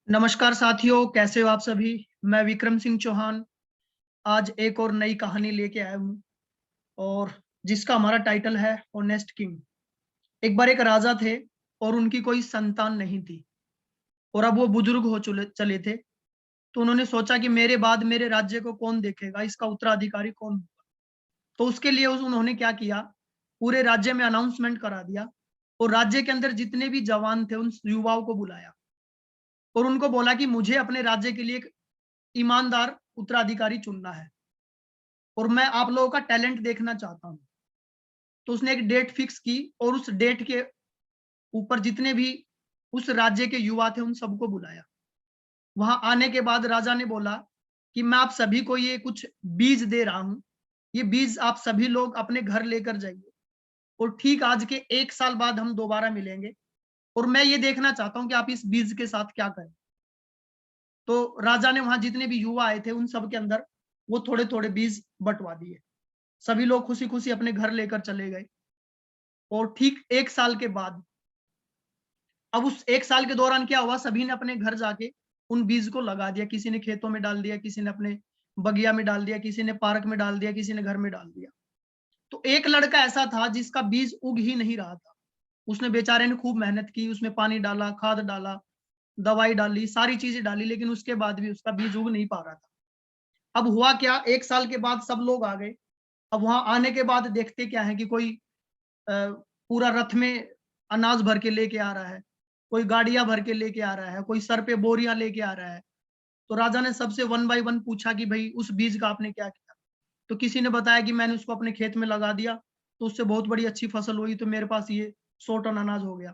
नमस्कार साथियों, कैसे हो आप सभी। मैं विक्रम सिंह चौहान आज एक और नई कहानी लेके आया हूँ और जिसका हमारा टाइटल है ऑनेस्ट किंग। एक बार एक राजा थे और उनकी कोई संतान नहीं थी और अब वो बुजुर्ग हो चले थे। तो उन्होंने सोचा कि मेरे बाद मेरे राज्य को कौन देखेगा, इसका उत्तराधिकारी कौन होगा। तो उसके लिए उन्होंने क्या किया, पूरे राज्य में अनाउंसमेंट करा दिया और राज्य के अंदर जितने भी जवान थे उन युवाओं को बुलाया और उनको बोला कि मुझे अपने राज्य के लिए एक ईमानदार उत्तराधिकारी चुनना है और मैं आप लोगों का टैलेंट देखना चाहता हूँ। तो उसने एक डेट फिक्स की और उस डेट के ऊपर जितने भी उस राज्य के युवा थे उन सबको बुलाया। वहां आने के बाद राजा ने बोला कि मैं आप सभी को ये कुछ बीज दे रहा हूं, ये बीज आप सभी लोग अपने घर लेकर जाइए और ठीक आज के 1 साल बाद हम दोबारा मिलेंगे और मैं ये देखना चाहता हूं कि आप इस बीज के साथ क्या करें। तो राजा ने वहां जितने भी युवा आए थे उन सब के अंदर वो थोड़े थोड़े बीज बंटवा दिए। सभी लोग खुशी खुशी अपने घर लेकर चले गए और ठीक 1 साल के बाद, अब उस 1 साल के दौरान क्या हुआ, सभी ने अपने घर जाके उन बीज को लगा दिया। किसी ने खेतों में डाल दिया, किसी ने अपने बगिया में डाल दिया, किसी ने पार्क में डाल दिया, किसी ने घर में डाल दिया। तो एक लड़का ऐसा था जिसका बीज उग ही नहीं रहा था। उसने बेचारे ने खूब मेहनत की, उसमें पानी डाला, खाद डाला, दवाई डाली, सारी चीजें डाली, लेकिन उसके बाद भी उसका बीज उग नहीं पा रहा था। अब हुआ क्या, 1 साल के बाद सब लोग आ गए। अब वहां आने के बाद देखते क्या है कि कोई पूरा रथ में अनाज भर के लेके आ रहा है, कोई गाड़ियां भर के लेके आ रहा है, कोई सर पे बोरियां लेके आ रहा है। तो राजा ने सबसे वन बाय वन पूछा कि भाई उस बीज का आपने क्या किया। तो किसी ने बताया कि मैंने उसको अपने खेत में लगा दिया, तो उससे बहुत बड़ी अच्छी फसल हुई, तो मेरे पास ये 100 टन अनाज हो गया।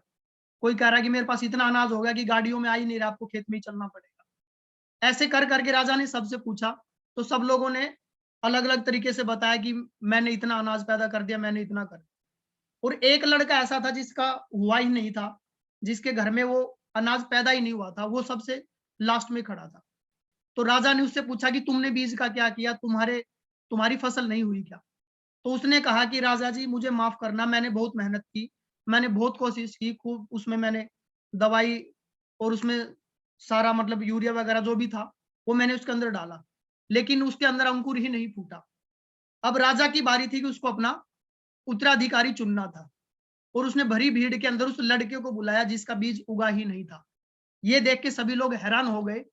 कोई कह रहा है कि मेरे पास इतना अनाज हो गया कि गाड़ियों में आ ही नहीं रहा, आपको खेत में ही चलना पड़ेगा। ऐसे कर करके राजा ने सबसे पूछा। तो सब लोगों ने अलग अलग तरीके से बताया कि मैंने इतना अनाज पैदा कर दिया, मैंने इतना कर दिया। और एक लड़का ऐसा था जिसका हुआ ही नहीं था, जिसके घर में वो अनाज पैदा ही नहीं हुआ था, वो सबसे लास्ट में खड़ा था। तो राजा ने उससे पूछा कि तुमने बीज का क्या किया, तुम्हारी फसल नहीं हुई क्या। तो उसने कहा कि राजा जी मुझे माफ करना, मैंने बहुत मेहनत की, मैंने बहुत कोशिश की, खूब उसमें मैंने दवाई और उसमें सारा मतलब यूरिया वगैरह जो भी था वो मैंने उसके अंदर डाला, लेकिन उसके अंदर अंकुर ही नहीं फूटा। अब राजा की बारी थी कि उसको अपना उत्तराधिकारी चुनना था और उसने भरी भीड़ के अंदर उस लड़के को बुलाया जिसका बीज उगा ही नहीं था। ये देख के सभी लोग हैरान हो गए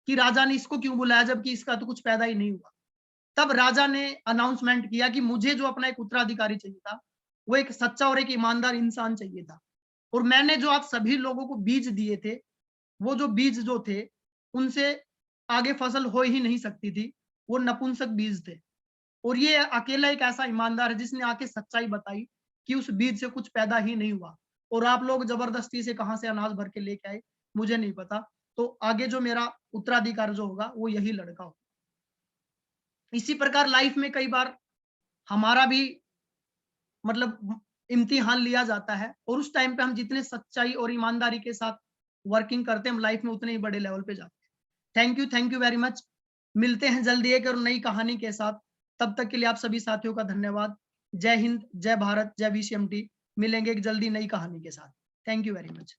कि राजा ने इसको क्यों बुलाया जबकि इसका तो कुछ पैदा ही नहीं हुआ। तब राजा ने अनाउंसमेंट किया कि मुझे जो अपना एक उत्तराधिकारी चाहिए था वो एक सच्चा और एक ईमानदार इंसान चाहिए था, और मैंने जो आप सभी लोगों को बीज दिए थे, वो जो बीज जो थे उनसे आगे फसल हो ही नहीं सकती थी, वो नपुंसक बीज थे। और ये अकेला एक ऐसा ईमानदार है जिसने आके सच्चाई बताई कि उस बीज से कुछ पैदा ही नहीं हुआ, और आप लोग जबरदस्ती से कहां से अनाज भर के लेके आए मुझे नहीं पता। तो आगे जो मेरा उत्तराधिकार जो होगा वो यही लड़का होगा। इसी प्रकार लाइफ में कई बार हमारा भी मतलब इम्तिहान लिया जाता है, और उस टाइम पे हम जितने सच्चाई और ईमानदारी के साथ वर्किंग करते हैं हम लाइफ में उतने ही बड़े लेवल पे जाते हैं। Thank you very much. मिलते हैं जल्दी एक और नई कहानी के साथ। तब तक के लिए आप सभी साथियों का धन्यवाद। जय हिंद, जय भारत, जय VCMT। मिलेंगे एक जल्दी नई कहानी के साथ। Thank you very much.